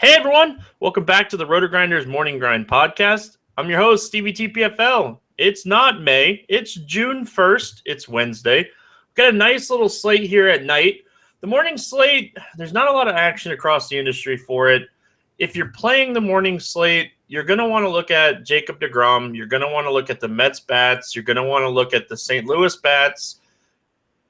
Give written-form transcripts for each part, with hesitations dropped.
Hey everyone, welcome back to the Roto Grinders Morning Grind podcast. I'm your host, Stevie TPFL. It's not May, it's June 1st, it's Wednesday. We've got a nice little slate here at night. The morning slate, there's not a lot of action across the industry for it. If you're playing the morning slate, you're going to want to look at Jacob deGrom. You're going to want to look at the Mets bats. You're going to want to look at the St. Louis bats.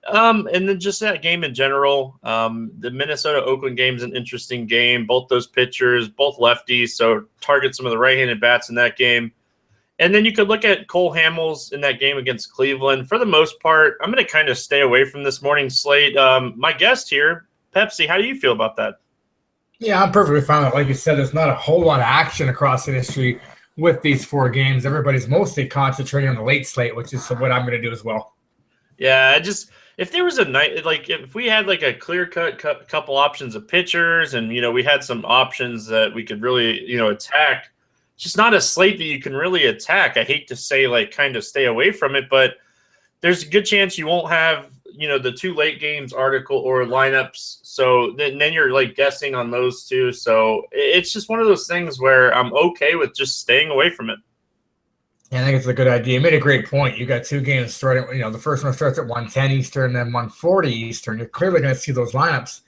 And then just that game in general, the Minnesota-Oakland game is an interesting game. Both those pitchers, both lefties, so target some of the right-handed bats in that game. And then you could look at Cole Hamels in that game against Cleveland. For the most part, I'm going to kind of stay away from this morning slate. My guest here, Pepsi, how do you feel about that? Yeah, I'm perfectly fine with it. Like you said, there's not a whole lot of action across the industry with these four games. Everybody's mostly concentrating on the late slate, which is what I'm going to do as well. Yeah, if there was a night, like if we had like a clear-cut couple options of pitchers and, we had some options that we could really, attack, it's just not a slate that you can really attack. I hate to say like kind of stay away from it, but there's a good chance you won't have, the two late games article or lineups. So then you're like guessing on those two. So it's just one of those things where I'm okay with just staying away from it. Yeah, I think it's a good idea. You made a great point. You got two games starting, the first one starts at 1:10 Eastern, then 1:40 Eastern. You're clearly going to see those lineups.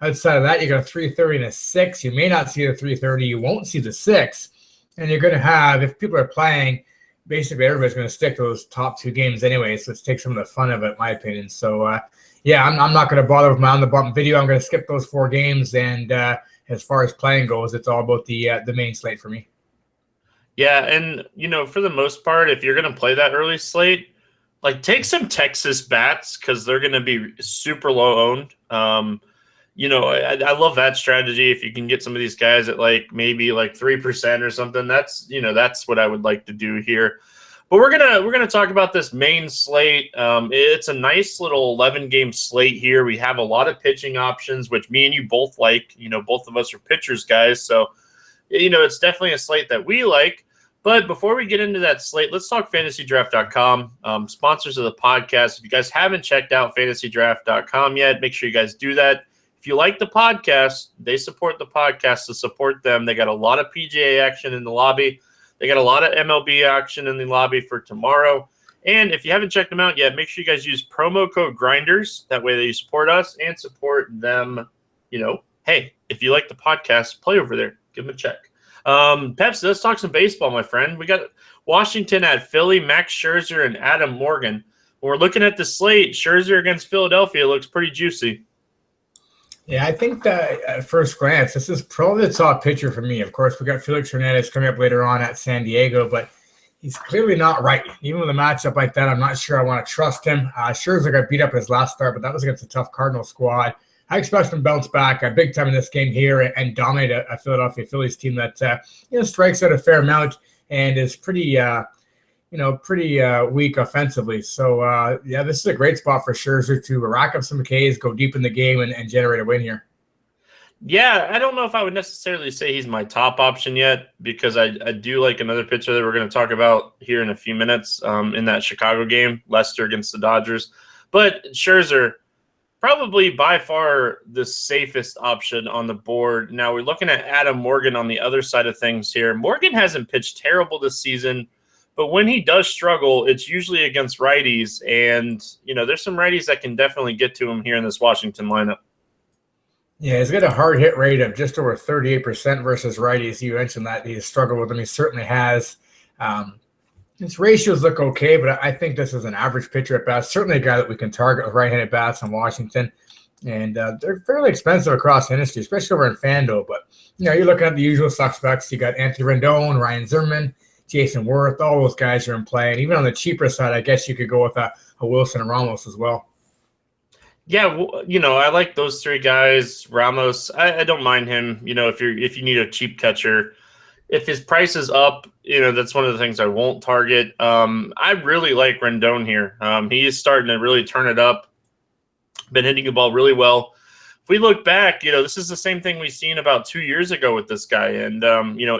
Outside of that, you got a 3:30 and a 6. You may not see the 3:30. You won't see the 6. And you're going to have, if people are playing, basically everybody's going to stick to those top two games anyway. So let's take some of the fun of it, in my opinion. So, I'm not going to bother with my on-the-button video. I'm going to skip those four games. And as far as playing goes, it's all about the main slate for me. Yeah, and, for the most part, if you're going to play that early slate, like take some Texas bats because they're going to be super low owned. I love that strategy. If you can get some of these guys at maybe 3% or something, that's what I would like to do here. But we're gonna talk about this main slate. It's a nice little 11-game slate here. We have a lot of pitching options, which me and you both like. Both of us are pitchers guys, so it's definitely a slate that we like. But before we get into that slate, let's talk fantasydraft.com, sponsors of the podcast. If you guys haven't checked out fantasydraft.com yet, make sure you guys do that. If you like the podcast, they support the podcast to support them. They got a lot of PGA action in the lobby. They got a lot of MLB action in the lobby for tomorrow. And if you haven't checked them out yet, make sure you guys use promo code GRINDERS. That way you support us and support them. Hey, if you like the podcast, play over there. Give them a check. Pepsi, let's talk some baseball, my friend. We got Washington at Philly, Max Scherzer, and Adam Morgan. When we're looking at the slate, Scherzer against Philadelphia looks pretty juicy. Yeah, I think that at first glance, this is probably the top pitcher for me. Of course, we got Felix Hernandez coming up later on at San Diego, but he's clearly not right. Even with a matchup like that, I'm not sure I want to trust him. Scherzer got beat up his last start, but that was against a tough Cardinal squad. I expect him to bounce back big time in this game here and dominate a Philadelphia Phillies team that strikes out a fair amount and is pretty weak offensively. So, this is a great spot for Scherzer to rack up some Ks, go deep in the game, and generate a win here. Yeah, I don't know if I would necessarily say he's my top option yet because I do like another pitcher that we're going to talk about here in a few minutes in that Chicago game, Lester against the Dodgers. But Scherzer, probably by far the safest option on the board. Now we're looking at Adam Morgan on the other side of things here. Morgan hasn't pitched terrible this season, but when he does struggle, it's usually against righties. And, there's some righties that can definitely get to him here in this Washington lineup. Yeah, he's got a hard hit rate of just over 38% versus righties. You mentioned that he's struggled with them. He certainly has. His ratios look okay, but I think this is an average pitcher at best. Certainly a guy that we can target with right-handed bats in Washington. And they're fairly expensive across the industry, especially over in FanDuel. But, you're looking at the usual suspects. You got Anthony Rendon, Ryan Zimmerman, Jason Worth. All those guys are in play. And even on the cheaper side, I guess you could go with a Wilson and Ramos as well. Yeah, I like those three guys. Ramos, I don't mind him. If you need a cheap catcher, if his price is up, that's one of the things I won't target. I really like Rendon here. He is starting to really turn it up. Been hitting the ball really well. If we look back, this is the same thing we've seen about 2 years ago with this guy. And,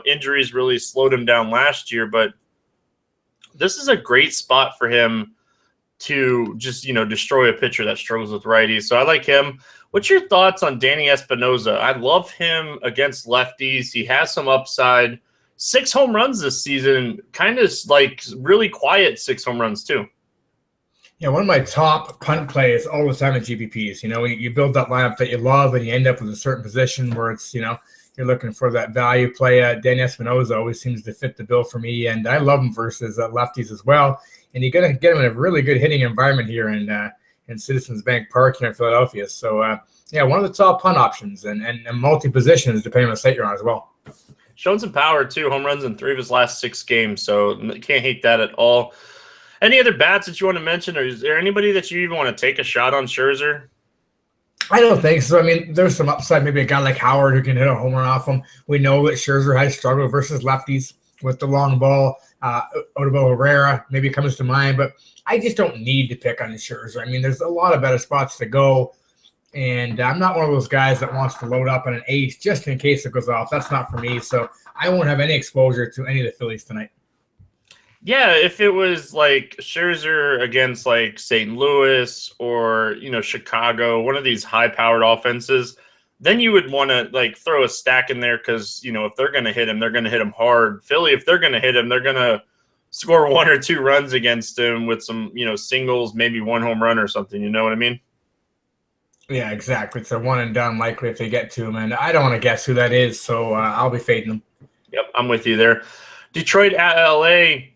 injuries really slowed him down last year. But this is a great spot for him to just, destroy a pitcher that struggles with righties. So I like him. What's your thoughts on Danny Espinosa? I love him against lefties. He has some upside. 6 home runs this season, kind of like really quiet 6 home runs too. Yeah, one of my top punt plays all the time at GPPs. You build that lineup that you love, and you end up with a certain position where it's, you're looking for that value play. Danny Espinosa always seems to fit the bill for me, and I love him versus lefties as well. And you're going to get him in a really good hitting environment here in Citizens Bank Park here in Philadelphia. So, one of the top punt options and multi-positions depending on the site you're on as well. Shown some power too. Home runs in 3 of his last 6 games, so can't hate that at all. Any other bats that you want to mention, or is there anybody that you even want to take a shot on Scherzer? I don't think so. I mean, there's some upside. Maybe a guy like Howard who can hit a home run off him. We know that Scherzer has struggled versus lefties with the long ball. Odubel Herrera maybe comes to mind, but I just don't need to pick on Scherzer. I mean, there's a lot of better spots to go, and I'm not one of those guys that wants to load up on an ace just in case it goes off. That's not for me, so I won't have any exposure to any of the Phillies tonight. Yeah, if it was like Scherzer against like St. Louis or, Chicago, one of these high-powered offenses, then you would want to like throw a stack in there because, if they're going to hit him, they're going to hit him hard. Philly, if they're going to hit him, they're going to score 1 or 2 runs against him with some, singles, maybe 1 home run or something. You know what I mean? Yeah, exactly. It's a one and done likely if they get to him, and I don't want to guess who that is, so I'll be fading them. Yep, I'm with you there. Detroit at LA.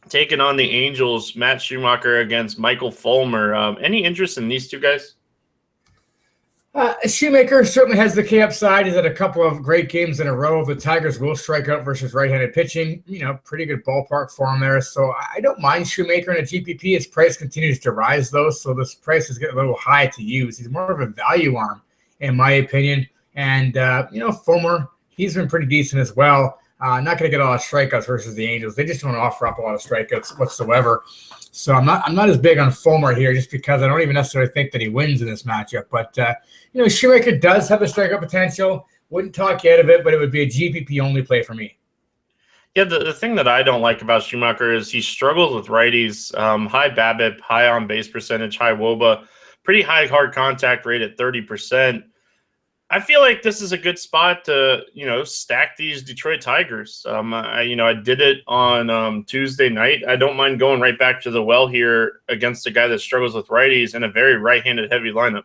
Taking on the Angels, Matt Schumacher against Michael Fulmer. Any interest in these two guys? Shoemaker certainly has the K upside. He's had a couple of great games in a row. The Tigers will strike out versus right-handed pitching. Pretty good ballpark for him there. So I don't mind Shoemaker in a GPP. His price continues to rise, though, so this price is getting a little high to use. He's more of a value arm, in my opinion. And, Fulmer, he's been pretty decent as well. Not going to get a lot of strikeouts versus the Angels. They just don't offer up a lot of strikeouts whatsoever. So I'm not as big on Fulmer here just because I don't even necessarily think that he wins in this matchup. But, Shoemaker does have the strikeout potential. Wouldn't talk you out of it, but it would be a GPP-only play for me. Yeah, the thing that I don't like about Schumacher is he struggles with righties. High BABIP, high on-base percentage, high WOBA, pretty high hard contact rate at 30%. I feel like this is a good spot to, stack these Detroit Tigers. I did it on Tuesday night. I don't mind going right back to the well here against a guy that struggles with righties in a very right-handed heavy lineup.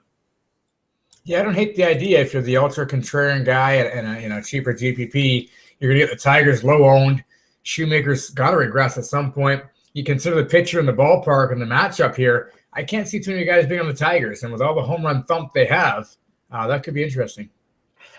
Yeah, I don't hate the idea. If you're the ultra contrarian guy and a cheaper GPP, you're going to get the Tigers low owned. Shoemaker's got to regress at some point. You consider the pitcher in the ballpark and the matchup here. I can't see too many guys being on the Tigers, and with all the home run thump they have, that could be interesting.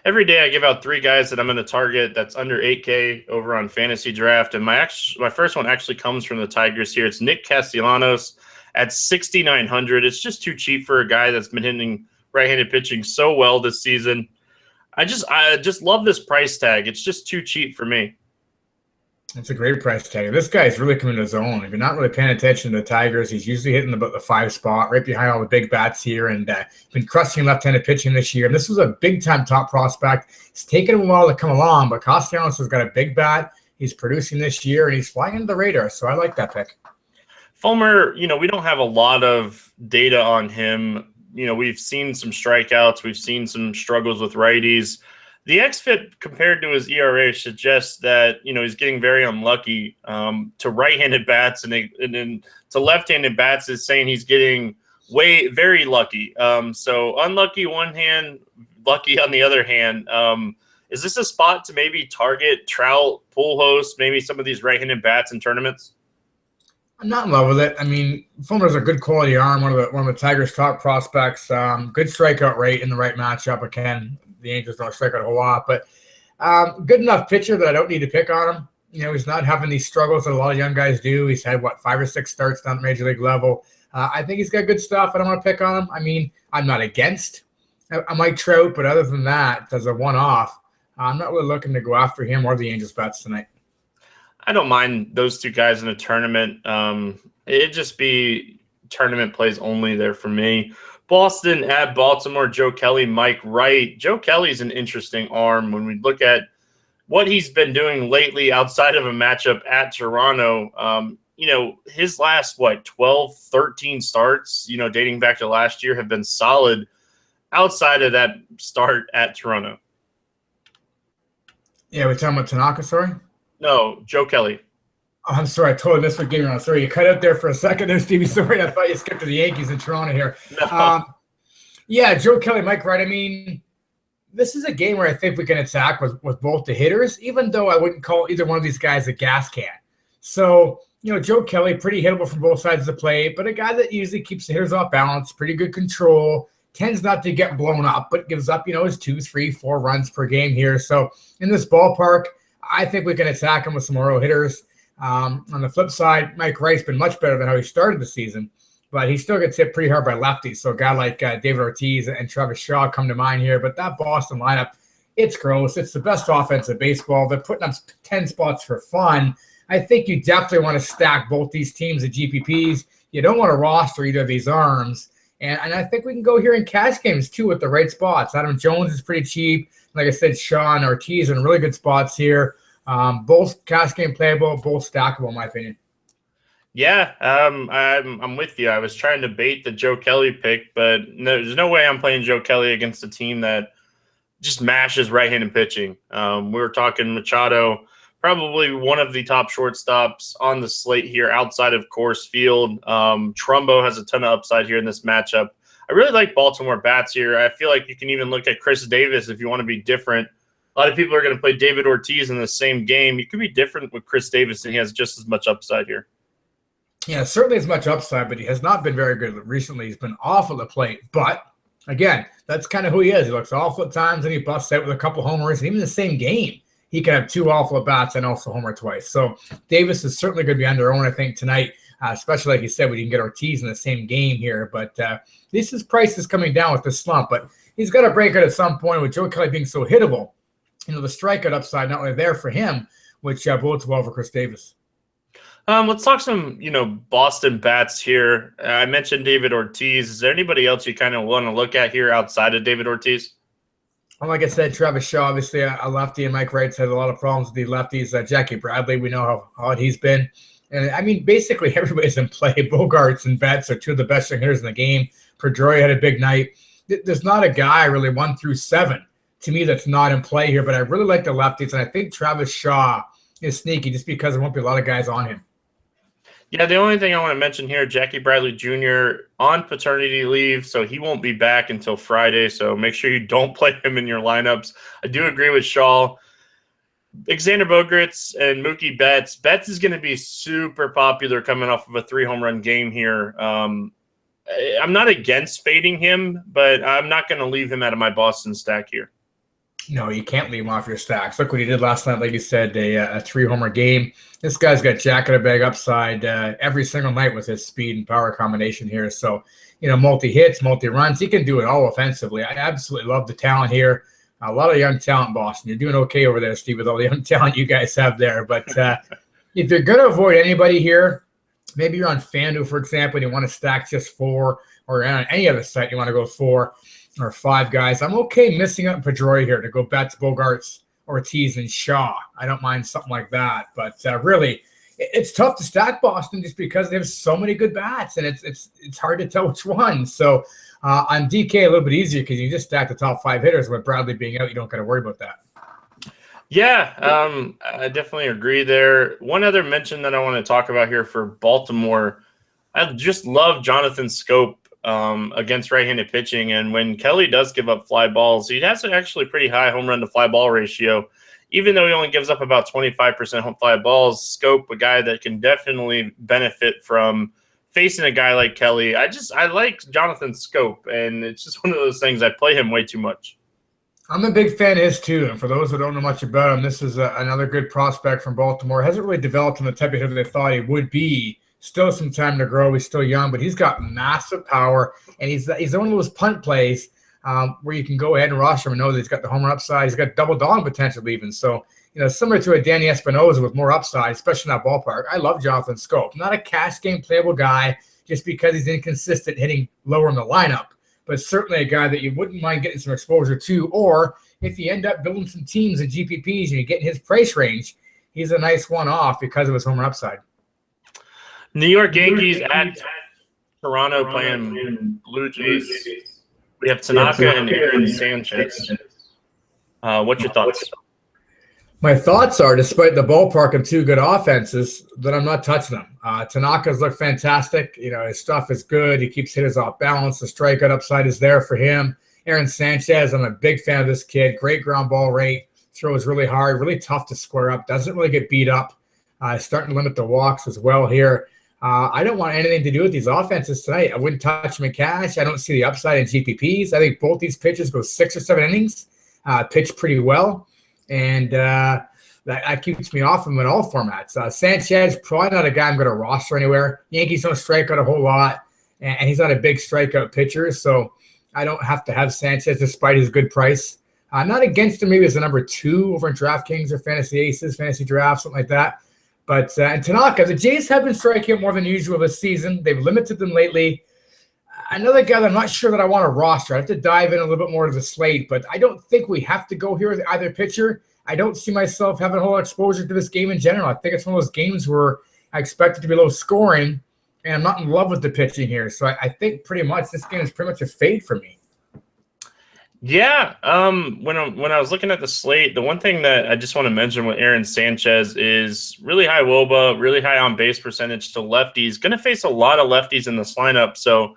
Every day I give out 3 guys that I'm going to target that's under 8K over on Fantasy Draft. And my first one actually comes from the Tigers here. It's Nick Castellanos at 6,900. It's just too cheap for a guy that's been hitting right-handed pitching so well this season. I just love this price tag. It's just too cheap for me. It's a great price tag. This guy's really coming to his own. If you're not really paying attention to the Tigers, he's usually hitting about the 5 spot, right behind all the big bats here, and been crushing left-handed pitching this year. And this was a big-time top prospect. It's taken him a while to come along, but Castellanos has got a big bat. He's producing this year, and he's flying under the radar, so I like that pick. Fulmer, we don't have a lot of data on him. We've seen some strikeouts. We've seen some struggles with righties. The xFIP compared to his ERA suggests that, he's getting very unlucky to right-handed bats, and then to left-handed bats is saying he's getting very lucky. So unlucky one hand, lucky on the other hand. Is this a spot to maybe target Trout, Pujols, maybe some of these right-handed bats in tournaments? I'm not in love with it. I mean, Fulmer's a good quality arm, one of the Tigers' top prospects. Good strikeout rate in the right matchup. Again, the Angels don't strike out a whole lot, but good enough pitcher that I don't need to pick on him. He's not having these struggles that a lot of young guys do. He's had, 5 or 6 starts down at major league level. I think he's got good stuff. I don't want to pick on him. I mean, I'm not against I Mike Trout, but other than that, as a one-off, I'm not really looking to go after him or the Angels bats tonight. I don't mind those 2 guys in a tournament. It'd just be tournament plays only there for me. Boston at Baltimore, Joe Kelly, Mike Wright. Joe Kelly's an interesting arm when we look at what he's been doing lately outside of a matchup at Toronto. His last, 12, 13 starts, dating back to last year have been solid. outside of that start at Toronto. Yeah, we're talking about Tanaka, sorry? No, Joe Kelly. Oh, I'm sorry. I totally missed what game you're on. Sorry, you cut out there for a second there, Stevie. Sorry, I thought you skipped to the Yankees in Toronto here. No. Yeah, Joe Kelly, Mike Wright. I mean, this is a game where I think we can attack with both the hitters, even though I wouldn't call either one of these guys a gas can. So, Joe Kelly, pretty hittable from both sides of the plate, but a guy that usually keeps the hitters off balance, pretty good control, tends not to get blown up, but gives up, his 2, 3, 4 runs per game here. So in this ballpark, I think we can attack him with some more hitters. On the flip side, Mike Wright's been much better than how he started the season, but he still gets hit pretty hard by lefties. So a guy like David Ortiz and Travis Shaw come to mind here. But that Boston lineup, it's gross. It's the best offense in baseball. They're putting up 10 spots for fun. I think you definitely want to stack both these teams at GPPs. You don't want to roster either of these arms. And I think we can go here in cash games, too, with the right spots. Adam Jones is pretty cheap. Like I said, Shaw and Ortiz are in really good spots here. Both cash game playable, both stackable, in my opinion. Yeah, I'm with you. I was trying to bait the Joe Kelly pick, but there's no way I'm playing Joe Kelly against a team that just mashes right-handed pitching. We were talking Machado, probably one of the top shortstops on the slate here outside of Coors Field. Trumbo has a ton of upside here in this matchup. I really like Baltimore bats here. I feel like you can even look at Chris Davis if you want to be different. A lot of people are going to play David Ortiz in the same game. You could be different with Chris Davis, and he has just as much upside here. Yeah, certainly as much upside, but he has not been very good recently. He's been awful at the plate. But, again, that's kind of who he is. He looks awful at times, and he busts out with a couple homers. And even in the same game, he can have 2 awful at-bats and also homer twice. So Davis is certainly going to be under own, I think, tonight, especially like you said, we can get Ortiz in the same game here. But this price is coming down with the slump. But he's got to break it at some point with Joe Kelly being so hittable. The strikeout upside not only there for him, which bodes well for Chris Davis. Let's talk some, Boston bats here. I mentioned David Ortiz. Is there anybody else you kind of want to look at here outside of David Ortiz? Well, like I said, Travis Shaw, obviously a lefty, and Mike Wright's had a lot of problems with the lefties. Jackie Bradley, we know how hard he's been. And, I mean, basically everybody's in play. Bogarts and Betts are 2 of the best hitters in the game. Pedroia had a big night. There's not a guy really 1 through 7 to me that's not in play here, but I really like the lefties, and I think Travis Shaw is sneaky just because there won't be a lot of guys on him. Yeah, the only thing I want to mention here, Jackie Bradley Jr. on paternity leave, so he won't be back until Friday, so make sure you don't play him in your lineups. I do agree with Shaw. Alexander Bogaerts and Mookie Betts. Betts is going to be super popular coming off of a 3-home-run game here. I'm not against fading him, but I'm not going to leave him out of my Boston stack here. No, you can't leave him off your stacks. Look what he did last night, like you said, a 3-homer game. This guy's got jack-of-the-bag upside every single night with his speed and power combination here. So, multi-hits, multi-runs. He can do it all offensively. I absolutely love the talent here. A lot of young talent in Boston. You're doing okay over there, Steve, with all the young talent you guys have there. But if you're going to avoid anybody here, maybe you're on FanDuel, for example, and you want to stack just 4, or on any other site you want to go 4 or 5 guys. I'm okay missing out Pedroia here to go Betts, Bogaerts, Ortiz, and Shaw. I don't mind something like that. But really, it's tough to stack Boston just because they have so many good bats, and it's hard to tell which one. So on DK, a little bit easier because you just stack the top 5 hitters. With Bradley being out, you don't got to worry about that. Yeah, I definitely agree there. One other mention that I want to talk about here for Baltimore, I just love Jonathan Scope against right-handed pitching. And when Kelly does give up fly balls, he has actually pretty high home run to fly ball ratio. Even though he only gives up about 25% home fly balls, Scope, a guy that can definitely benefit from facing a guy like Kelly. I like Jonathan Scope, and it's just one of those things. I play him way too much. I'm a big fan of his, too. And for those who don't know much about him, this is another good prospect from Baltimore. Hasn't really developed in the type of hitter they thought he would be. Still some time to grow. He's still young, but he's got massive power, and he's one of those punt plays where you can go ahead and roster him and know that he's got the homer upside. He's got double dong potential even. So, similar to a Danny Espinosa with more upside, especially in that ballpark. I love Jonathan Scope. Not a cash game playable guy just because he's inconsistent hitting lower in the lineup, but certainly a guy that you wouldn't mind getting some exposure to. Or if you end up building some teams and GPPs and you get in his price range, he's a nice one-off because of his homer upside. New York Yankees at Toronto playing Blue Jays. We have Tanaka and Aaron Sanchez. What's your thoughts? My thoughts are, despite the ballpark of two good offenses, that I'm not touching them. Tanaka's looked fantastic. His stuff is good. He keeps hitters off balance. The strikeout upside is there for him. Aaron Sanchez, I'm a big fan of this kid. Great ground ball rate. Throws really hard. Really tough to square up. Doesn't really get beat up. Starting to limit the walks as well here. I don't want anything to do with these offenses tonight. I wouldn't touch them in cash. I don't see the upside in GPPs. I think both these pitchers go 6 or 7 innings, pitch pretty well. And that keeps me off him in all formats. Sanchez, probably not a guy I'm going to roster anywhere. Yankees don't strike out a whole lot, and he's not a big strikeout pitcher, so I don't have to have Sanchez despite his good price. Not against him maybe as a number 2 over in DraftKings or Fantasy Aces, Fantasy Draft, something like that. But and Tanaka, the Jays have been striking out more than usual this season. They've limited them lately. Another guy that I'm not sure that I want to roster. I have to dive in a little bit more to the slate, but I don't think we have to go here with either pitcher. I don't see myself having a whole lot of exposure to this game in general. I think it's one of those games where I expect it to be low scoring, and I'm not in love with the pitching here. So I think pretty much this game is pretty much a fade for me. Yeah, when I was looking at the slate, the one thing that I just want to mention with Aaron Sanchez is really high WOBA, really high on base percentage to lefties. Going to face a lot of lefties in this lineup, so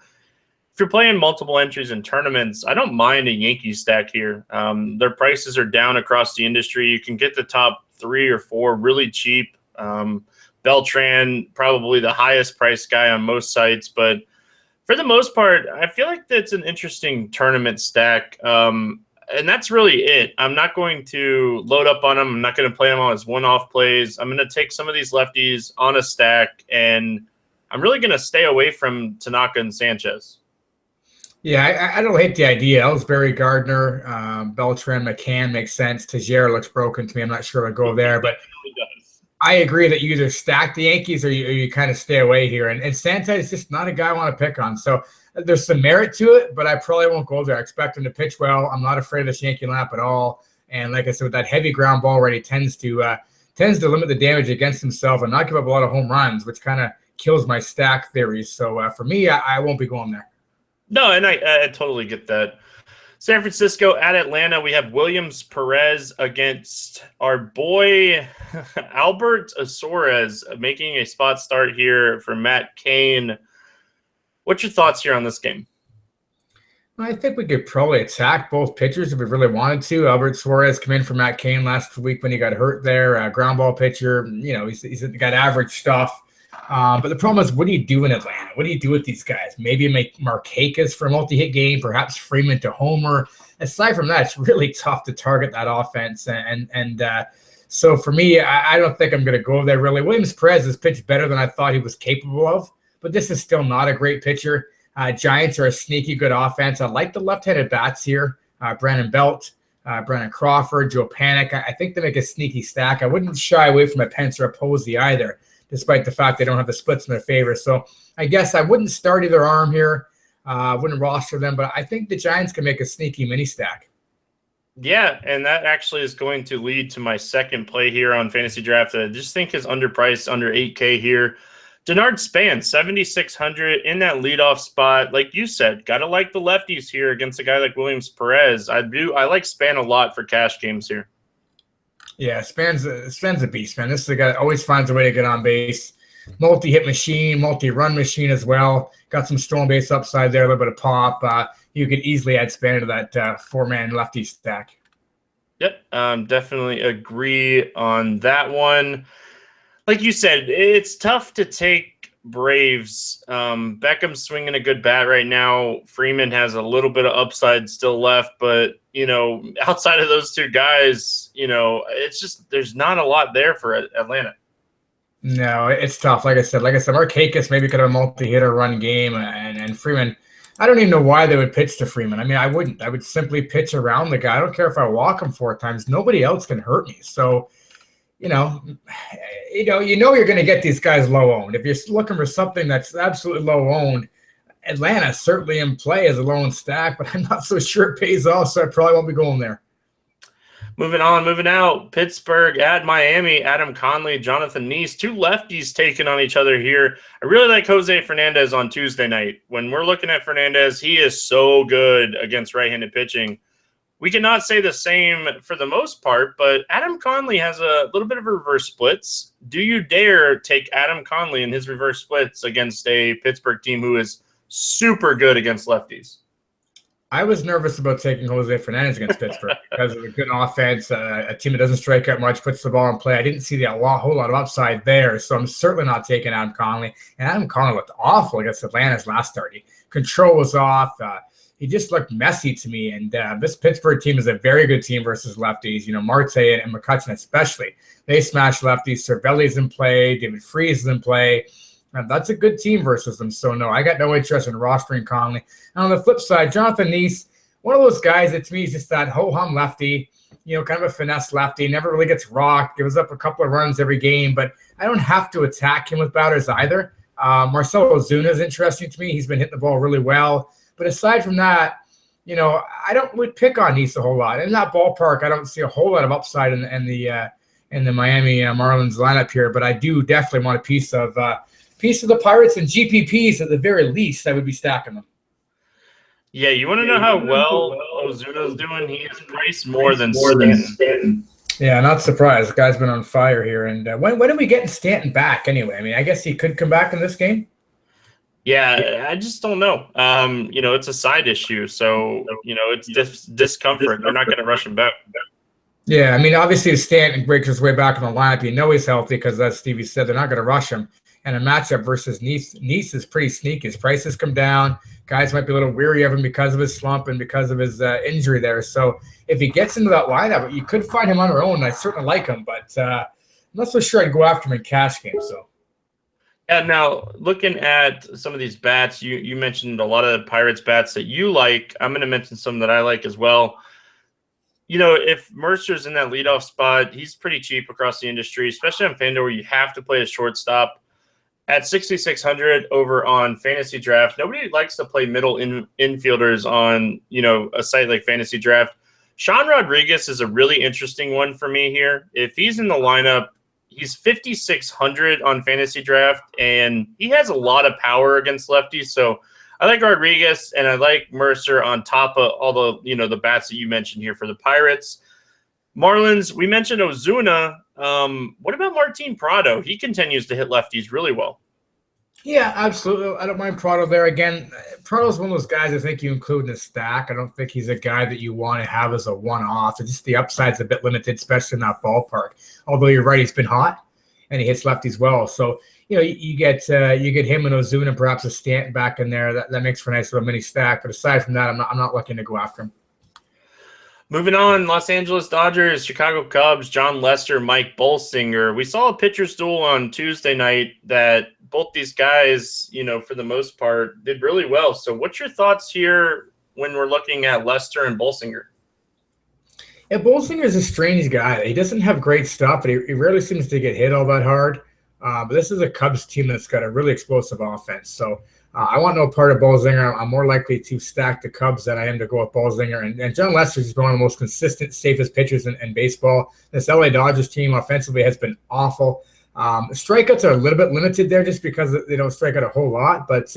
if you're playing multiple entries in tournaments, I don't mind a Yankees stack here. Their prices are down across the industry. You can get the top 3 or 4 really cheap. Beltran, probably the highest priced guy on most sites, but for the most part, I feel like that's an interesting tournament stack. And that's really it. I'm not going to load up on them. I'm not going to play them on as one-off plays. I'm going to take some of these lefties on a stack, and I'm really going to stay away from Tanaka and Sanchez. Yeah, I don't hate the idea. Ellsbury, Gardner, Beltran, McCann makes sense. Tejera looks broken to me. I'm not sure I'll go there, but I agree that you either stack the Yankees or you kind of stay away here. And Sanchez is just not a guy I want to pick on. So there's some merit to it, but I probably won't go there. I expect him to pitch well. I'm not afraid of this Yankee lineup at all. And like I said, with that heavy ground ball already tends to limit the damage against himself and not give up a lot of home runs, which kind of kills my stack theories. So for me, I won't be going there. No, and I totally get that. San Francisco at Atlanta, we have Williams Perez against our boy Albert Azores making a spot start here for Matt Cain. What's your thoughts here on this game? I think we could probably attack both pitchers if we really wanted to. Albert Suarez came in for Matt Cain last week when he got hurt there. Ground ball pitcher, he's got average stuff. But the problem is, what do you do in Atlanta? What do you do with these guys? Maybe make Markakis for a multi-hit game, perhaps Freeman to homer. Aside from that, it's really tough to target that offense. And so for me, I don't think I'm going to go there really. Williams Perez has pitched better than I thought he was capable of, but this is still not a great pitcher. Giants are a sneaky good offense. I like the left-handed bats here. Brandon Belt, Brandon Crawford, Joe Panic. I think they make a sneaky stack. I wouldn't shy away from a Pence or a Posey either, despite the fact they don't have the splits in their favor. So I guess I wouldn't start either arm here. I wouldn't roster them, but I think the Giants can make a sneaky mini stack. Yeah, and that actually is going to lead to my second play here on Fantasy Draft. I just think is underpriced, under 8K here. Denard Span, 7,600 in that leadoff spot. Like you said, got to like the lefties here against a guy like Williams Perez. I like Span a lot for cash games here. Yeah, Span's a beast, man. This is a guy that always finds a way to get on base. Multi-hit machine, multi-run machine as well. Got some stolen base upside there, a little bit of pop. You could easily add Span to that four-man lefty stack. Yep, definitely agree on that one. Like you said, it's tough to take Braves. Beckham's swinging a good bat right now. Freeman has a little bit of upside still left, but outside of those two guys, it's just there's not a lot there for Atlanta. No, it's tough. Like I said, Markakis maybe could have a multi-hitter run game, and Freeman. I don't even know why they would pitch to Freeman. I mean, I wouldn't. I would simply pitch around the guy. I don't care if I walk him 4 times. Nobody else can hurt me. So, you're going to get these guys low owned. If you're looking for something that's absolutely low owned, Atlanta's certainly in play as a low owned stack, but I'm not so sure it pays off, so I probably won't be going there. Moving on, moving out. Pittsburgh at Miami. Adam Conley, Jonathan Neese, two lefties taking on each other here. I really like Jose Fernandez on Tuesday night. When we're looking at Fernandez, he is so good against right-handed pitching. We cannot say the same for the most part, but Adam Conley has a little bit of reverse splits. Do you dare take Adam Conley in his reverse splits against a Pittsburgh team who is super good against lefties? I was nervous about taking Jose Fernandez against Pittsburgh because of a good offense, a team that doesn't strike out much, puts the ball in play. I didn't see whole lot of upside there, so I'm certainly not taking Adam Conley. And Adam Conley looked awful against Atlanta's last start. Control was off. He just looked messy to me. And this Pittsburgh team is a very good team versus lefties. Marte and McCutchen especially. They smash lefties. Cervelli's in play. David Freese is in play. That's a good team versus them. So, no, I got no interest in rostering Conley. And on the flip side, Jonathan Neese, one of those guys that to me is just that ho-hum lefty, kind of a finesse lefty, never really gets rocked, gives up a couple of runs every game, but I don't have to attack him with batters either. Marcell Ozuna is interesting to me. He's been hitting the ball really well. But aside from that, I don't really pick on Neese a whole lot. In that ballpark, I don't see a whole lot of upside in the Miami Marlins lineup here, but I do definitely want a piece of the Pirates and GPPs at the very least. I would be stacking them. Yeah, you want to know how well Ozuna's doing? He is priced more than Stanton. Yeah, not surprised. The guy's been on fire here. And when are we getting Stanton back anyway? I mean, I guess he could come back in this game. Yeah, I just don't know. It's a side issue, so it's discomfort. They're not going to rush him back. Yeah, I mean, obviously if Stanton breaks his way back in the lineup, he's healthy because, as Stevie said, they're not going to rush him. And a matchup versus Neese is pretty sneaky. His prices come down. Guys might be a little weary of him because of his slump and because of his injury there. So if he gets into that lineup, you could find him on their own. I certainly like him, but I'm not so sure I'd go after him in cash games. So. Yeah, now looking at some of these bats, you mentioned a lot of Pirates bats that you like. I'm going to mention some that I like as well. If Mercer's in that leadoff spot, he's pretty cheap across the industry, especially on FanDuel where you have to play a shortstop. At 6,600 over on Fantasy Draft, nobody likes to play middle infielders on, a site like Fantasy Draft. Sean Rodriguez is a really interesting one for me here. If he's in the lineup, he's 5,600 on Fantasy Draft, and he has a lot of power against lefties. So I like Rodriguez, and I like Mercer on top of all the, the bats that you mentioned here for the Pirates. Marlins, we mentioned Ozuna. What about Martin Prado? He continues to hit lefties really well. Yeah, absolutely. I don't mind Prado there. Again, Prado's one of those guys I think you include in a stack. I don't think he's a guy that you want to have as a one-off. It's just the upside's a bit limited, especially in that ballpark. Although you're right, he's been hot, and he hits lefties well. So, you get him and Ozuna, perhaps a Stanton back in there. That makes for a nice little mini stack. But aside from that, I'm not looking to go after him. Moving on, Los Angeles Dodgers, Chicago Cubs, John Lester, Mike Bolsinger. We saw a pitcher's duel on Tuesday night that both these guys, for the most part, did really well. So what's your thoughts here when we're looking at Lester and Bolsinger? Yeah, Bolsinger is a strange guy. He doesn't have great stuff, but he rarely seems to get hit all that hard. But this is a Cubs team that's got a really explosive offense. So I want no part of Bolsinger. I'm more likely to stack the Cubs than I am to go with Bolsinger. And John Lester is one of the most consistent, safest pitchers in baseball. This LA Dodgers team offensively has been awful. Strikeouts are a little bit limited there just because they don't strike out a whole lot. But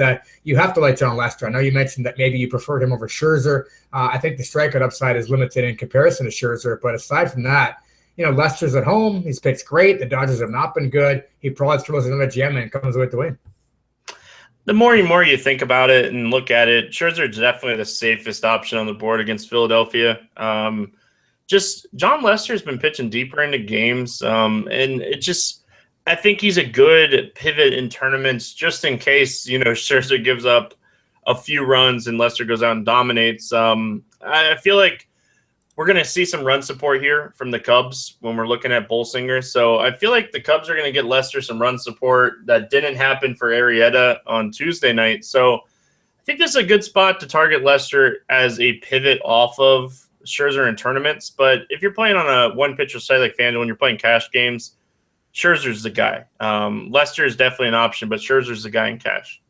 you have to like John Lester. I know you mentioned that maybe you preferred him over Scherzer. I think the strikeout upside is limited in comparison to Scherzer. But aside from that, Lester's at home. He's pitched great. The Dodgers have not been good. He probably throws another gem and comes away with the win. The more you think about it and look at it, Scherzer is definitely the safest option on the board against Philadelphia. Just John Lester's been pitching deeper into games, and I think he's a good pivot in tournaments just in case, Scherzer gives up a few runs and Lester goes out and dominates. I feel like we're going to see some run support here from the Cubs when we're looking at Bolsinger. So I feel like the Cubs are going to get Lester some run support. That didn't happen for Arrieta on Tuesday night. So I think this is a good spot to target Lester as a pivot off of Scherzer in tournaments. But if you're playing on a one-pitcher site like FanDuel and you're playing cash games, Scherzer's the guy. Lester is definitely an option, but Scherzer's the guy in cash.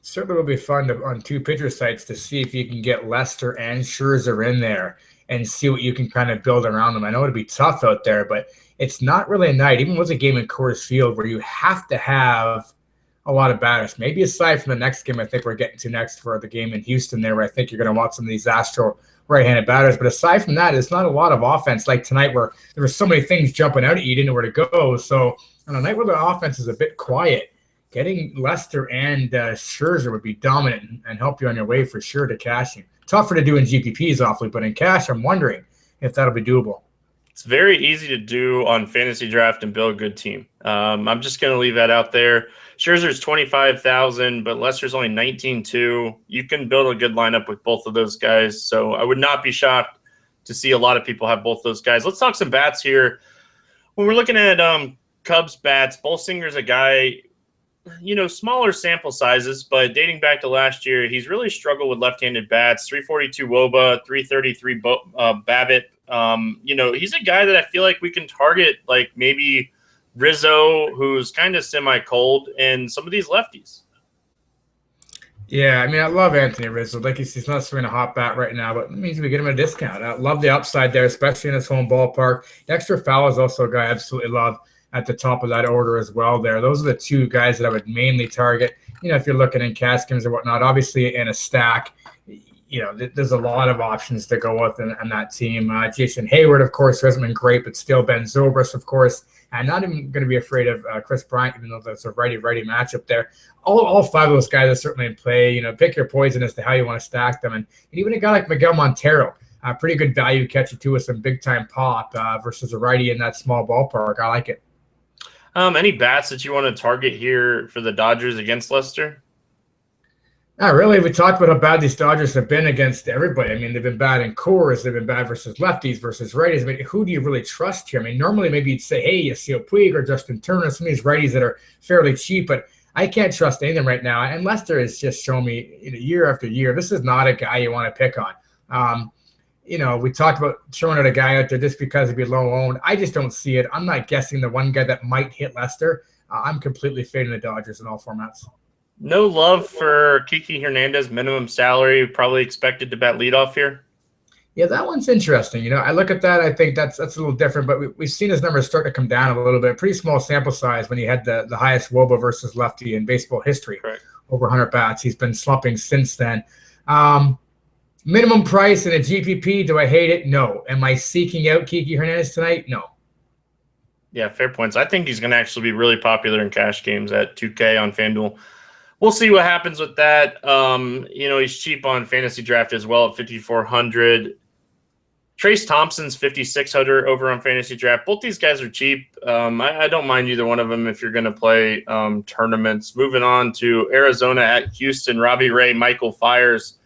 Certainly will be fun on two pitcher sites to see if you can get Lester and Scherzer in there. and see what you can kind of build around them. I know it'd be tough out there, but it's not really a night, even with a game in Coors Field, where you have to have a lot of batters. Maybe aside from the next game I think we're getting to next for the game in Houston there, where I think you're going to watch some of these Astro right-handed batters. But aside from that, it's not a lot of offense like tonight where there were so many things jumping out at you, you didn't know where to go. So on a night where the offense is a bit quiet, getting Lester and Scherzer would be dominant and help you on your way for sure to cashing. Tougher to do in GPPs awfully, but in cash, I'm wondering if that'll be doable. It's very easy to do on fantasy draft and build a good team. I'm just going to leave that out there. Scherzer's 25,000, but Lester's only 19,200. You can build a good lineup with both of those guys. So I would not be shocked to see a lot of people have both those guys. Let's talk some bats here. When we're looking at Cubs bats, Bolsinger's a guy, smaller sample sizes, but dating back to last year, he's really struggled with left-handed bats. 342 WOBA, 333 BABIP. He's a guy that I feel like we can target, like maybe Rizzo, who's kind of semi-cold, and some of these lefties. Yeah, I mean, I love Anthony Rizzo. Like he's not swinging a hot bat right now, but it means we get him a discount. I love the upside there, especially in his home ballpark. Dexter Fowler is also a guy I absolutely love at the top of that order as well there. Those are the two guys that I would mainly target. If you're looking in cash games or whatnot, obviously in a stack, there's a lot of options to go with in that team. Jason Hayward, of course, who hasn't been great, but still Ben Zobrist, of course. I'm not even going to be afraid of Chris Bryant, even though that's a righty-righty matchup there. All five of those guys are certainly in play. Pick your poison as to how you want to stack them. And even a guy like Miguel Montero, pretty good value catcher too with some big-time pop versus a righty in that small ballpark. I like it. Any bats that you want to target here for the Dodgers against Lester? Not really. We talked about how bad these Dodgers have been against everybody. I mean, they've been bad in Coors. They've been bad versus lefties versus righties. I mean, who do you really trust here? I mean, normally maybe you'd say, hey, Yasiel Puig or Justin Turner, some of these righties that are fairly cheap, but I can't trust any of them right now. And Lester has just shown me year after year, this is not a guy you want to pick on. We talked about throwing out a guy out there just because he'd be low owned. I just don't see it. I'm not guessing the one guy that might hit Lester. I'm completely fading the Dodgers in all formats. No love for Kiki Hernandez, minimum salary, probably expected to bat leadoff here. Yeah, that one's interesting. I look at that. I think that's a little different, but we've seen his numbers start to come down a little bit. Pretty small sample size when he had the highest WOBA versus lefty in baseball history. Correct. Over 100 bats. He's been slumping since then. Minimum price in a GPP, do I hate it? No. Am I seeking out Kiki Hernandez tonight? No. Yeah, fair points. I think he's going to actually be really popular in cash games at 2K on FanDuel. We'll see what happens with that. He's cheap on fantasy draft as well at 5,400. Trace Thompson's 5,600 over on fantasy draft. Both these guys are cheap. I don't mind either one of them if you're going to play tournaments. Moving on to Arizona at Houston, Robbie Ray, Michael Fiers.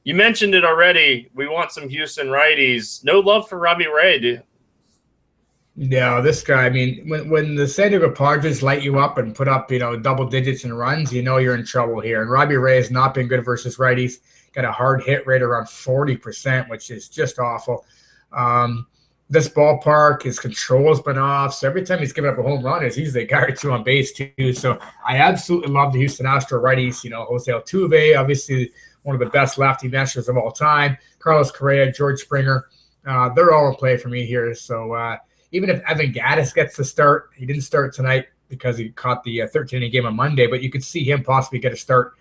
You mentioned it already. We want some Houston righties. No love for Robbie Ray, dude. No, this guy, I mean, when the San Diego Padres light you up and put up, double digits in runs, you're in trouble here. And Robbie Ray has not been good versus righties. Got a hard hit rate around 40%, which is just awful. This ballpark, his control has been off. So every time he's given up a home run, there's usually a guy or two on base too. So I absolutely love the Houston Astro righties. Jose Altuve, obviously one of the best lefty mashers of all time. Carlos Correa, George Springer, they're all in play for me here. So even if Evan Gattis gets the start, he didn't start tonight because he caught the 13-inning game on Monday, but you could see him possibly get a start.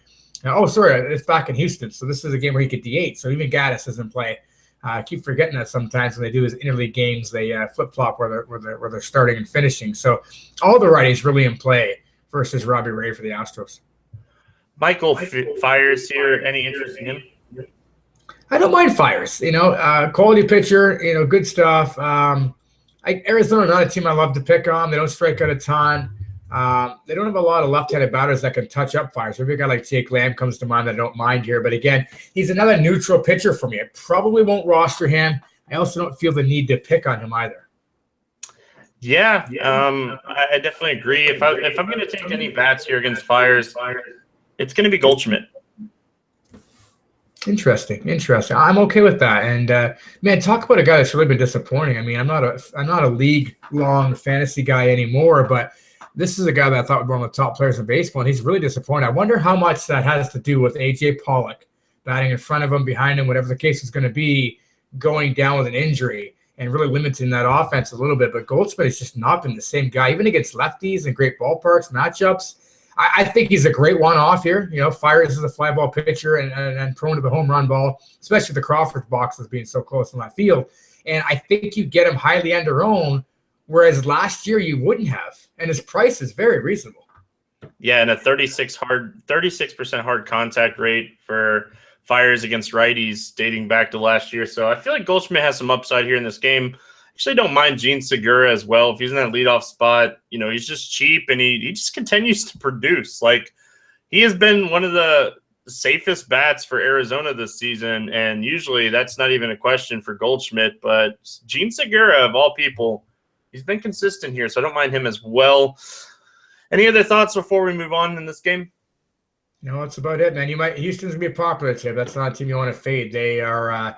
It's back in Houston, so this is a game where he could DH. So even Gattis is in play. I keep forgetting that sometimes when they do his interleague games, they flip-flop where they're starting and finishing. So all the righties really in play versus Robbie Ray for the Astros. Michael Fiers here. Any interest in him? I don't mind Fiers. Quality pitcher. Good stuff. Arizona, not a team I love to pick on. They don't strike out a ton. They don't have a lot of left-handed batters that can touch up Fiers. Maybe a guy like Jake Lamb comes to mind that I don't mind here. But again, he's another neutral pitcher for me. I probably won't roster him. I also don't feel the need to pick on him either. Yeah, I definitely agree. If I'm going to take any bats here against Fiers, it's going to be Goldschmidt. Interesting. I'm okay with that. And man, talk about a guy that's really been disappointing. I mean, I'm not a league-long fantasy guy anymore, but this is a guy that I thought would be one of the top players in baseball, and he's really disappointing. I wonder how much that has to do with A.J. Pollock batting in front of him, behind him, whatever the case is going to be, going down with an injury and really limiting that offense a little bit. But Goldschmidt has just not been the same guy, even against lefties and great ballparks, matchups. I think he's a great one-off here. Fires as a fly ball pitcher and prone to the home run ball, especially the Crawford boxes being so close in left field. And I think you get him highly under-owned, whereas last year you wouldn't have. And his price is very reasonable. Yeah, and a 36% hard contact rate for fires against righties dating back to last year. So I feel like Goldschmidt has some upside here in this game. Actually don't mind Gene Segura as well. If he's in that leadoff spot, he's just cheap and he just continues to produce. Like, he has been one of the safest bats for Arizona this season, and usually that's not even a question for Goldschmidt. But Gene Segura, of all people, he's been consistent here, so I don't mind him as well. Any other thoughts before we move on in this game? No, that's about it, man. Houston's gonna be a popular team. That's not a team you want to fade. They are.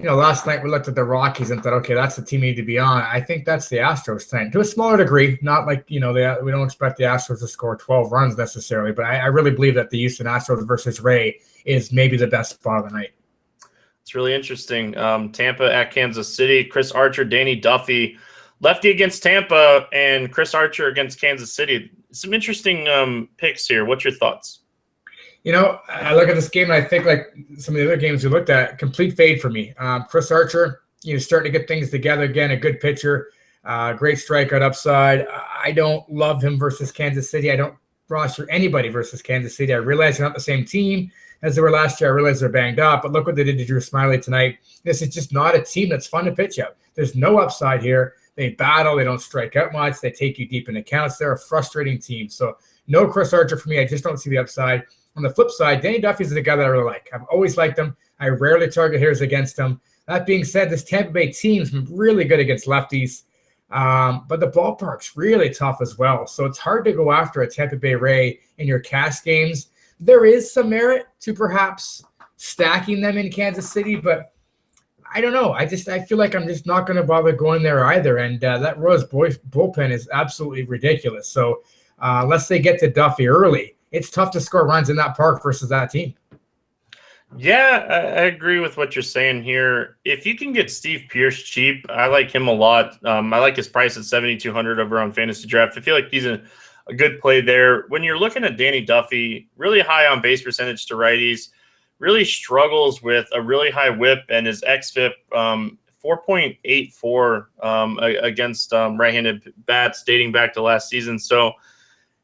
Last night we looked at the Rockies and thought, okay, that's the team you need to be on. I think that's the Astros tonight, to a smaller degree. Not like, we don't expect the Astros to score 12 runs necessarily, but I really believe that the Houston Astros versus Ray is maybe the best spot of the night. It's really interesting. Tampa at Kansas City. Chris Archer, Danny Duffy, lefty against Tampa, and Chris Archer against Kansas City. Some interesting picks here. What's your thoughts? I look at this game and I think, like some of the other games we looked at, complete fade for me. Chris Archer, starting to get things together again, a good pitcher, great strikeout upside. I don't love him versus Kansas City. I don't roster anybody versus Kansas City. I realize they're not the same team as they were last year. I realize they're banged up, but look what they did to Drew Smyly tonight. This is just not a team that's fun to pitch out. There's no upside here. They battle. They don't strike out much. They take you deep in accounts. They're a frustrating team. So no Chris Archer for me. I just don't see the upside. On the flip side, Danny Duffy is a guy that I really like. I've always liked him. I rarely target hitters against him. That being said, this Tampa Bay team's been really good against lefties, but the ballpark's really tough as well. So it's hard to go after a Tampa Bay Ray in your cash games. There is some merit to perhaps stacking them in Kansas City, but I don't know. I feel like I'm just not going to bother going there either. And that Royals bullpen is absolutely ridiculous. So unless they get to Duffy early, it's tough to score runs in that park versus that team. Yeah, I agree with what you're saying here. If you can get Steve Pearce cheap, I like him a lot. I like his price at $7,200 over on Fantasy Draft. I feel like he's a good play there. When you're looking at Danny Duffy, really high on base percentage to righties, really struggles with a really high whip, and his xFIP 4.84 against right-handed bats dating back to last season. So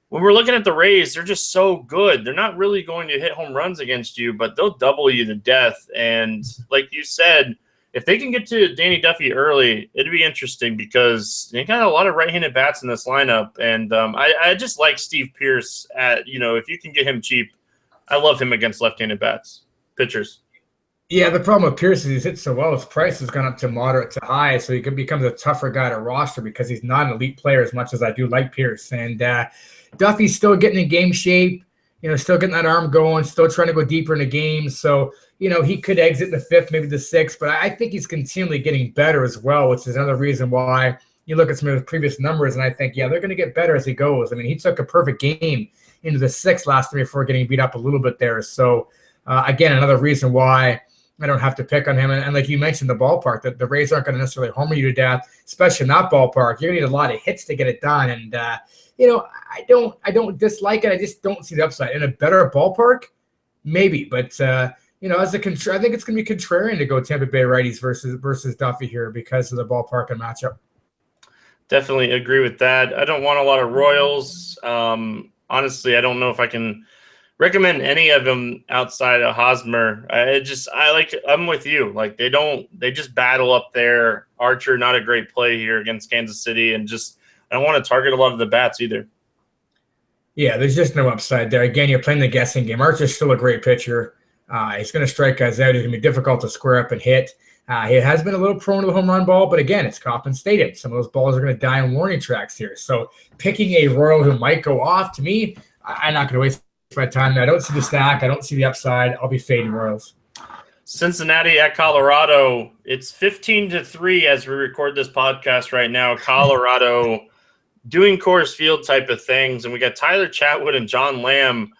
when we're looking at the Rays, they're just so good. They're not really going to hit home runs against you, but they'll double you to death. And like you said, if they can get to Danny Duffy early, it'd be interesting because they got a lot of right-handed bats in this lineup. And I just like Steve Pearce if you can get him cheap. I love him against left-handed pitchers. Yeah, the problem with Pearce is he's hit so well. His price has gone up to moderate to high, so he becomes a tougher guy to roster because he's not an elite player as much as I do like Pearce. And Duffy's still getting in game shape, still getting that arm going, still trying to go deeper into games. So, he could exit the fifth, maybe the sixth, but I think he's continually getting better as well, which is another reason why you look at some of his previous numbers and I think, yeah, they're going to get better as he goes. I mean, he took a perfect game into the sixth last time before getting beat up a little bit there. So, again, another reason why I don't have to pick on him. And like you mentioned, the ballpark, that the Rays aren't going to necessarily homer you to death, especially in that ballpark. You're going to need a lot of hits to get it done. And, I don't dislike it. I just don't see the upside. In a better ballpark, maybe. But, I think it's going to be contrarian to go Tampa Bay righties versus Duffy here because of the ballpark and matchup. Definitely agree with that. I don't want a lot of Royals. Honestly, I don't know if I can recommend any of them outside of Hosmer. I'm with you. Like they just battle up there. Archer, not a great play here against Kansas City, and just I don't want to target a lot of the bats either. Yeah, there's just no upside there. Again, you're playing the guessing game. Archer's still a great pitcher. He's going to strike guys out. He's going to be difficult to square up and hit. He has been a little prone to the home run ball, but again, it's Kauffman Stadium. Some of those balls are going to die on warning tracks here. So picking a Royal who might go off, to me, I'm not going to waste my time. I don't see the stack. I don't see the upside. I'll be fading Royals. Cincinnati at Colorado. It's 15-3 as we record this podcast right now. Colorado doing Coors Field type of things, and we got Tyler Chatwood and John Lamb.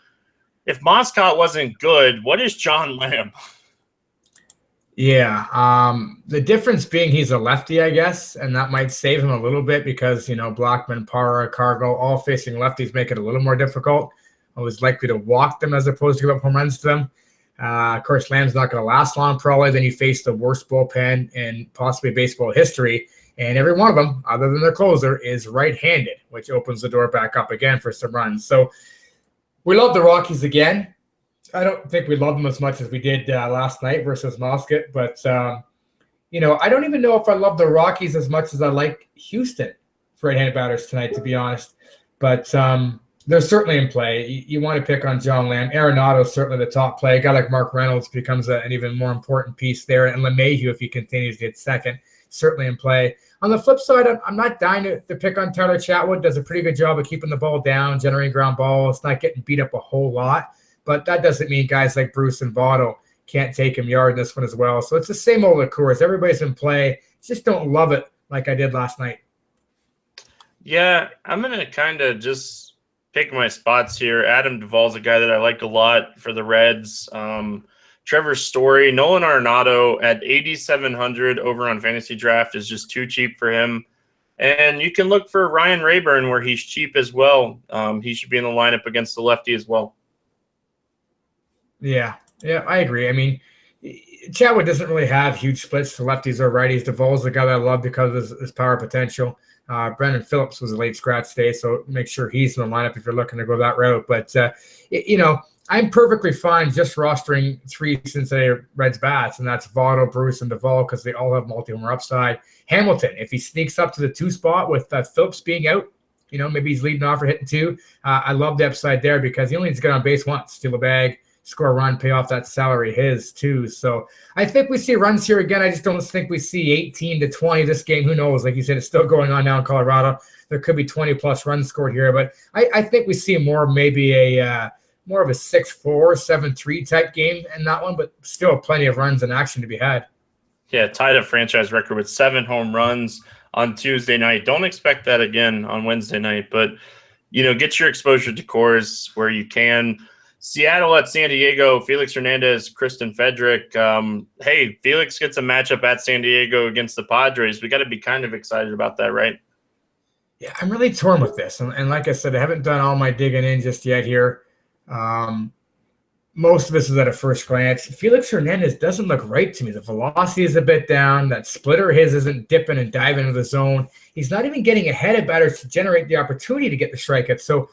If Moscott wasn't good, what is John Lamb? Yeah. The difference being he's a lefty, I guess, and that might save him a little bit because, Blackman, Parra, Cargo, all facing lefties make it a little more difficult. I was likely to walk them as opposed to give up home runs to them. Of course, Lamb's not going to last long, probably. Then you face the worst bullpen in possibly baseball history. And every one of them, other than their closer, is right-handed, which opens the door back up again for some runs. So we love the Rockies again. I don't think we love them as much as we did last night versus Moscot, but I don't even know if I love the Rockies as much as I like Houston for right-handed batters tonight, to be honest. But they're certainly in play. You want to pick on John Lamb. Arenado is certainly the top play. A guy like Mark Reynolds becomes an even more important piece there, and LeMahieu, if he continues to get second, certainly in play. On the flip side, I'm not dying to pick on Tyler Chatwood. Does a pretty good job of keeping the ball down, generating ground balls, not getting beat up a whole lot. But that doesn't mean guys like Bruce and Votto can't take him yard in this one as well. So it's the same old Coors. Everybody's in play. Just don't love it like I did last night. Yeah, I'm going to kind of just pick my spots here. Adam Duvall's a guy that I like a lot for the Reds. Trevor Story, Nolan Arenado at 8,700 over on Fantasy Draft is just too cheap for him. And you can look for Ryan Rayburn where he's cheap as well. He should be in the lineup against the lefty as well. Yeah, I agree. I mean, Chatwood doesn't really have huge splits to lefties or righties. Duvall's the guy that I love because of his power potential. Brendan Phillips was a late scratch today, so make sure he's in the lineup if you're looking to go that route. But, I'm perfectly fine just rostering three Cincinnati Reds bats, and that's Votto, Bruce, and Duvall because they all have multi-homer upside. Hamilton, if he sneaks up to the 2 spot with Phillips being out, maybe he's leading off or hitting 2. I love the upside there because he only needs to get on base once, steal a bag, score a run, pay off that salary his too. So I think we see runs here again. I just don't think we see 18 to 20 this game. Who knows? Like you said, it's still going on now in Colorado. There could be 20 plus runs scored here, but I think we see more maybe more of a 6-4, 7-3 type game in that one, but still plenty of runs and action to be had. Yeah, tied a franchise record with 7 home runs on Tuesday night. Don't expect that again on Wednesday night, but get your exposure to Coors where you can. Seattle at San Diego, Felix Hernandez, Kristen Fedrick. Hey, Felix gets a matchup at San Diego against the Padres. We got to be kind of excited about that, right? Yeah, I'm really torn with this. And like I said, I haven't done all my digging in just yet here. Most of this is at a first glance. Felix Hernandez doesn't look right to me. The velocity is a bit down. That splitter his isn't dipping and diving into the zone. He's not even getting ahead of batters to generate the opportunity to get the strikeout. So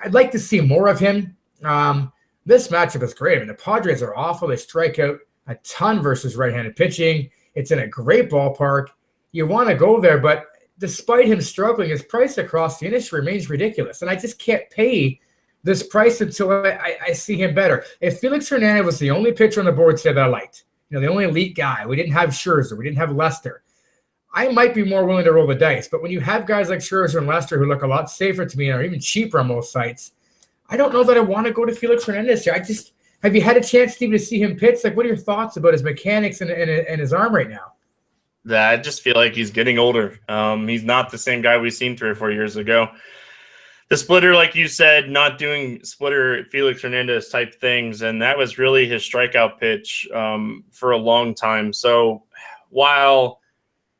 I'd like to see more of him. This matchup is great. I mean, the Padres are awful. They strike out a ton versus right-handed pitching. It's in a great ballpark. You want to go there, but despite him struggling, his price across the industry remains ridiculous. And I just can't pay this price until I see him better. If Felix Hernandez was the only pitcher on the board today that I liked, the only elite guy, we didn't have Scherzer, we didn't have Lester, I might be more willing to roll the dice. But when you have guys like Scherzer and Lester who look a lot safer to me or even cheaper on most sites, I don't know that I want to go to Felix Hernandez here. Have you had a chance, Steve, to see him pitch? Like, what are your thoughts about his mechanics and his arm right now? I just feel like he's getting older. He's not the same guy we seen 3 or 4 years ago. The splitter, like you said, not doing splitter Felix Hernandez type things, and that was really his strikeout pitch for a long time. So while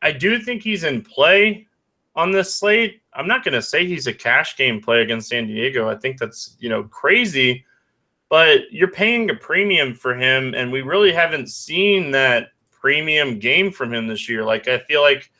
I do think he's in play on this slate, I'm not going to say he's a cash game play against San Diego. I think that's, crazy, but you're paying a premium for him, and we really haven't seen that premium game from him this year. Like, I feel like,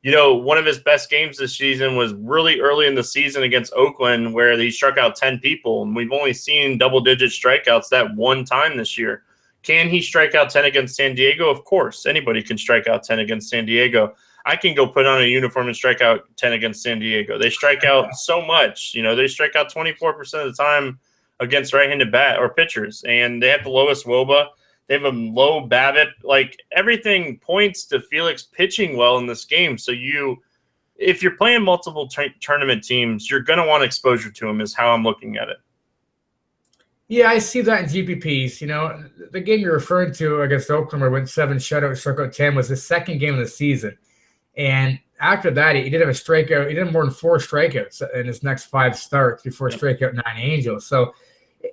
one of his best games this season was really early in the season against Oakland where he struck out 10 people, and we've only seen double-digit strikeouts that one time this year. Can he strike out 10 against San Diego? Of course. Anybody can strike out 10 against San Diego. I can go put on a uniform and strike out 10 against San Diego. They strike out so much. They strike out 24% of the time against right-handed bat or pitchers, and they have the lowest WOBA. They have a low BABIP. Like, everything points to Felix pitching well in this game. So if you're playing multiple tournament teams, you're going to want exposure to him is how I'm looking at it. Yeah, I see that in GPPs. The game you're referring to against Oakland where went 7 shutouts, struck out 10 was the second game of the season. And after that, he did have a strikeout. He did more than 4 strikeouts in his next 5 starts before strikeout 9 Angels. So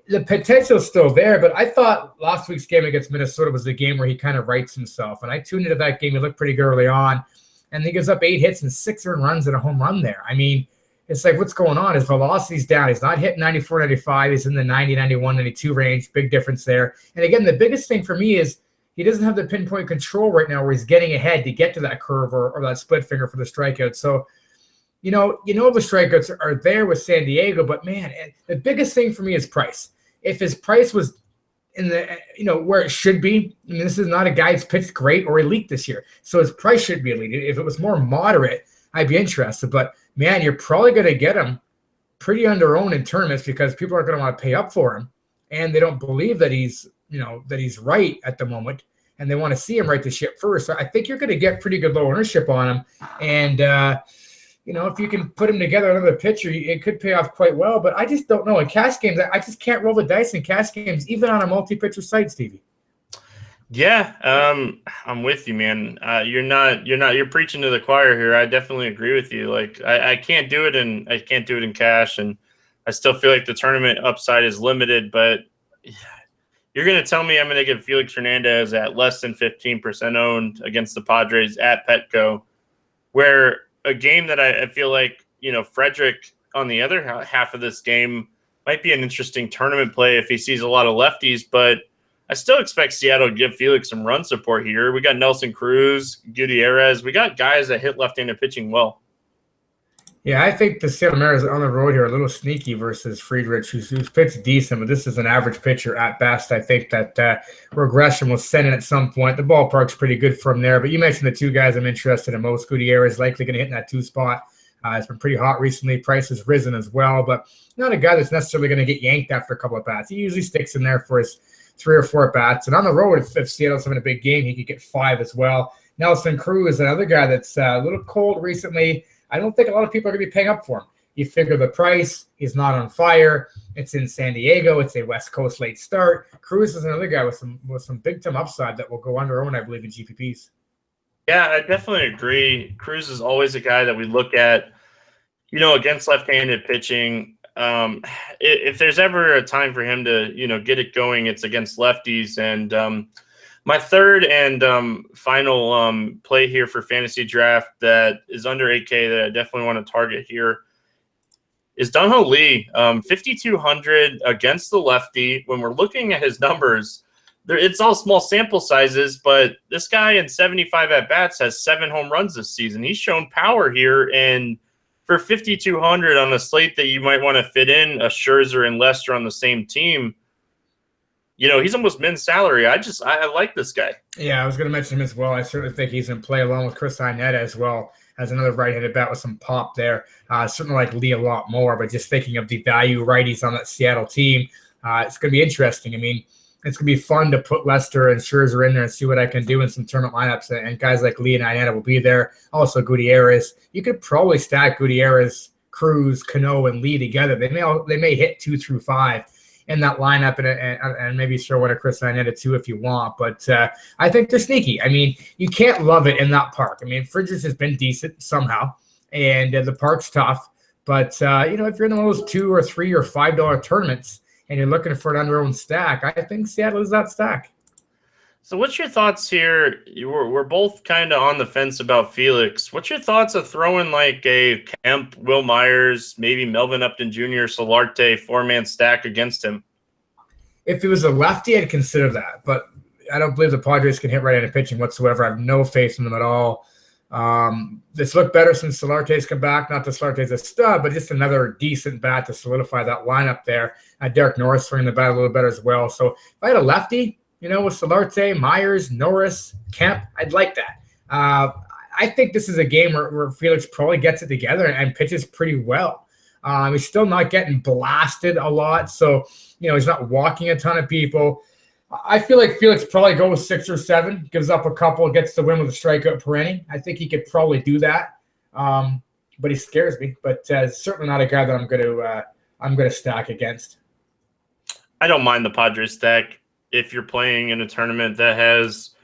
the potential's still there, but I thought last week's game against Minnesota was the game where he kind of rights himself. And I tuned into that game. He looked pretty good early on. And he gives up 8 hits and 6 earned runs and a home run there. I mean, it's like, what's going on? His velocity's down. He's not hitting 94, 95. He's in the 90, 91, 92 range. Big difference there. And again, the biggest thing for me is he doesn't have the pinpoint control right now where he's getting ahead to get to that curve or that split finger for the strikeout. So, the strikeouts are there with San Diego, but man, the biggest thing for me is price. If his price was in the, where it should be, I mean, this is not a guy who's pitched great or elite this year. So his price should be elite. If it was more moderate, I'd be interested. But man, you're probably going to get him pretty under-owned in tournaments because people are going to want to pay up for him. And they don't believe that he's right at the moment. And they want to see him right the ship first. So I think you're going to get pretty good low ownership on him. And, if you can put him together another pitcher, it could pay off quite well. But I just don't know. In cash games, I just can't roll the dice in cash games, even on a multi-pitcher site, Stevie. Yeah, I'm with you, man. You're preaching to the choir here. I definitely agree with you. Like, I can't do it in cash, and I still feel like the tournament upside is limited. But you're going to tell me I'm going to get Felix Hernandez at less than 15% owned against the Padres at Petco, where a game that I feel like, Frederick on the other half of this game might be an interesting tournament play if he sees a lot of lefties, but I still expect Seattle to give Felix some run support here. We got Nelson Cruz, Gutierrez. We got guys that hit left-handed pitching well. Yeah, I think the Seattle Mariners on the road here are a little sneaky versus Friedrich, who's pitched decent, but this is an average pitcher at best. I think that regression will set in at some point. The ballpark's pretty good from there, but you mentioned the two guys I'm interested in most. Gutierrez likely going to hit in that 2 spot. It's been pretty hot recently. Price has risen as well, but not a guy that's necessarily going to get yanked after a couple of bats. He usually sticks in there for his 3 or 4 bats. And on the road, if Seattle's having a big game, he could get 5 as well. Nelson Cruz is another guy that's a little cold recently. I don't think a lot of people are going to be paying up for him. You figure the price, he's not on fire. It's in San Diego. It's a West Coast late start. Cruz is another guy with some big-time upside that will go under-owned, I believe, in GPPs. Yeah, I definitely agree. Cruz is always a guy that we look at, against left-handed pitching. If there's ever a time for him to, get it going, it's against lefties. And my third and final play here for fantasy draft that is under 8K that I definitely want to target here is Dong-Ho Lee, 5,200 against the lefty. When we're looking at his numbers, it's all small sample sizes, but this guy in 75 at-bats has 7 home runs this season. He's shown power here, and for 5,200 on a slate that you might want to fit in a Scherzer and Lester on the same team, he's almost min salary. I like this guy. Yeah, I was going to mention him as well. I certainly think he's in play along with Chris Iannetta as well as another right-handed bat with some pop there. Certainly like Lee a lot more, but just thinking of the value righties on that Seattle team, it's going to be interesting. I mean, it's going to be fun to put Lester and Scherzer in there and see what I can do in some tournament lineups. And guys like Lee and Iannetta will be there. Also Gutierrez. You could probably stack Gutierrez, Cruz, Cano, and Lee together. They may hit 2 through 5 in that lineup, and maybe throw one of Chris Iannetta too if you want. But I think they're sneaky. I mean, you can't love it in that park. I mean, Friedrich has been decent somehow, and the park's tough. But, if you're in one of those $2 or $3 or $5 tournaments and you're looking for an under-owned stack, I think Seattle is that stack. So what's your thoughts here? We're both kind of on the fence about Felix. What's your thoughts of throwing like a Kemp, Will Myers, maybe Melvin Upton Jr., Solarte 4-man stack against him? If he was a lefty, I'd consider that. But I don't believe the Padres can hit right-handed pitching whatsoever. I have no faith in them at all. It's looked better since Solarte's come back. Not that Solarte's a stud, but just another decent bat to solidify that lineup there. Derek Norris swinging the bat a little better as well. So if I had a lefty, with Solarte, Myers, Norris, Kemp, I'd like that. I think this is a game where Felix probably gets it together and pitches pretty well. He's still not getting blasted a lot, so he's not walking a ton of people. I feel like Felix probably goes 6 or 7, gives up a couple, gets the win with a strikeout per inning. I think he could probably do that, but he scares me. But certainly not a guy that I'm going to stack against. I don't mind the Padres stack if you're playing in a tournament that has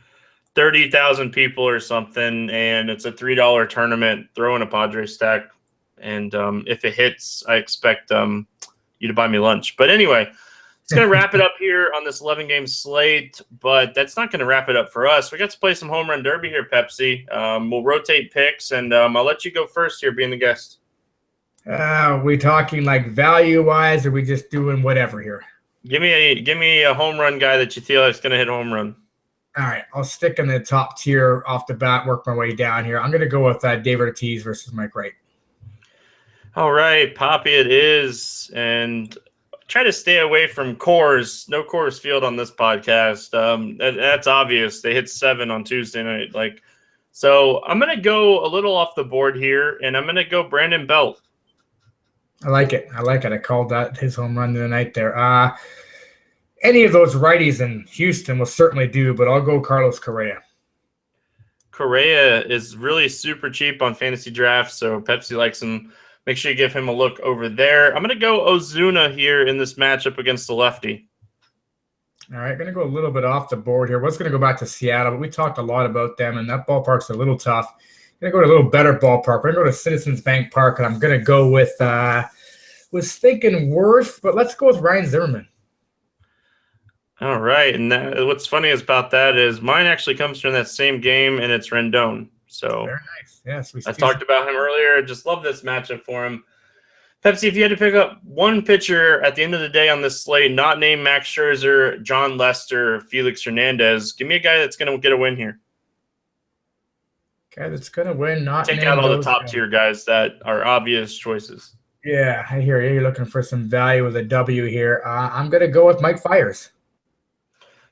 30,000 people or something, and it's a $3 tournament. Throw in a Padres stack, and if it hits, I expect you to buy me lunch. But anyway, let's It's going to wrap it up here on this 11-game slate, but that's not going to wrap it up for us. We got to play some home run derby here, Pepsi. We'll rotate picks, and I'll let you go first here, being the guest. Are we talking like value-wise, or are we just doing whatever here? Give me a home run guy that you feel like is going to hit a home run. All right, I'll stick in the top tier off the bat, work my way down here. I'm going to go with David Ortiz versus Mike Wright. All right, Poppy it is, and try to stay away from Coors. No Coors Field on this podcast. That's obvious. They hit 7 on Tuesday night. So I'm going to go a little off the board here, and I'm going to go Brandon Belt. I like it. I called that his home run of the night there. Any of those righties in Houston will certainly do, but I'll go Carlos Correa. Correa is really super cheap on fantasy drafts, so Pepsi likes him. Make sure you give him a look over there. I'm going to go Ozuna here in this matchup against the lefty. All right, going to go a little bit off the board here. Was going to go back to Seattle, but we talked a lot about them, and that ballpark's a little tough. Going to go to a little better ballpark. We're going to go to Citizens Bank Park, and I'm going to go with was thinking Worth, but let's go with Ryan Zimmerman. All right, and what's funny about that is mine actually comes from that same game, and it's Rendon. So very nice. Yes, I talked about him earlier. Just love this matchup for him. Pepsi, if you had to pick up one pitcher at the end of the day on this slate, not named Max Scherzer, John Lester, Felix Hernandez, give me a guy that's going to get a win here. Guy that's going to win, not take out all the top tier guys that are obvious choices. Yeah, I hear you. You're looking for some value with a W here. I'm going to go with Mike Fiers.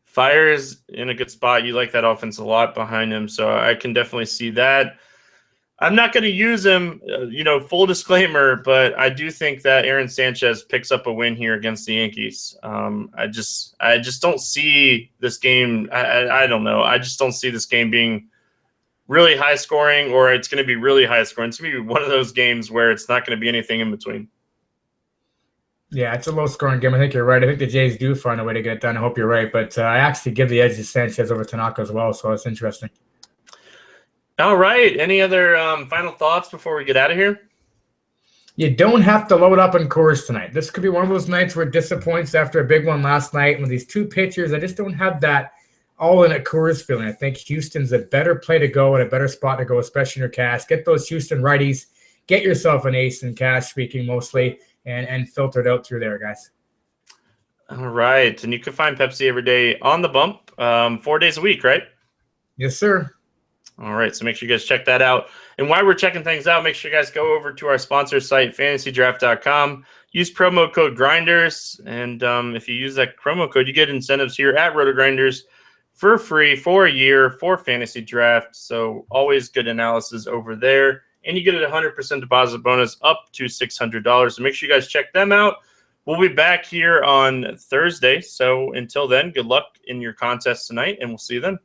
Fiers in a good spot. You like that offense a lot behind him, so I can definitely see that. I'm not going to use him, full disclaimer, but I do think that Aaron Sanchez picks up a win here against the Yankees. I just don't see this game. I don't know. I just don't see this game being really high scoring, or it's going to be really high scoring. It's going to be one of those games where it's not going to be anything in between. Yeah, it's a low-scoring game. I think you're right. I think the Jays do find a way to get it done. I hope you're right. But I actually give the edge to Sanchez over Tanaka as well, so it's interesting. All right. Any other final thoughts before we get out of here? You don't have to load up on Coors tonight. This could be one of those nights where it disappoints after a big one last night. With these two pitchers, I just don't have that all-in at Coors feeling. I think Houston's a better play to go and a better spot to go, especially in your cash. Get those Houston righties. Get yourself an ace in cash, speaking mostly. And filtered out through there, guys. All right. And you can find Pepsi every day on the bump, 4 days a week, right? Yes, sir. All right. So make sure you guys check that out. And while we're checking things out, make sure you guys go over to our sponsor site, fantasydraft.com. Use promo code Grinders. And if you use that promo code, you get incentives here at RotoGrinders for free for a year for fantasy draft. So always good analysis over there. And you get a 100% deposit bonus up to $600. So make sure you guys check them out. We'll be back here on Thursday. So until then, good luck in your contest tonight, and we'll see you then.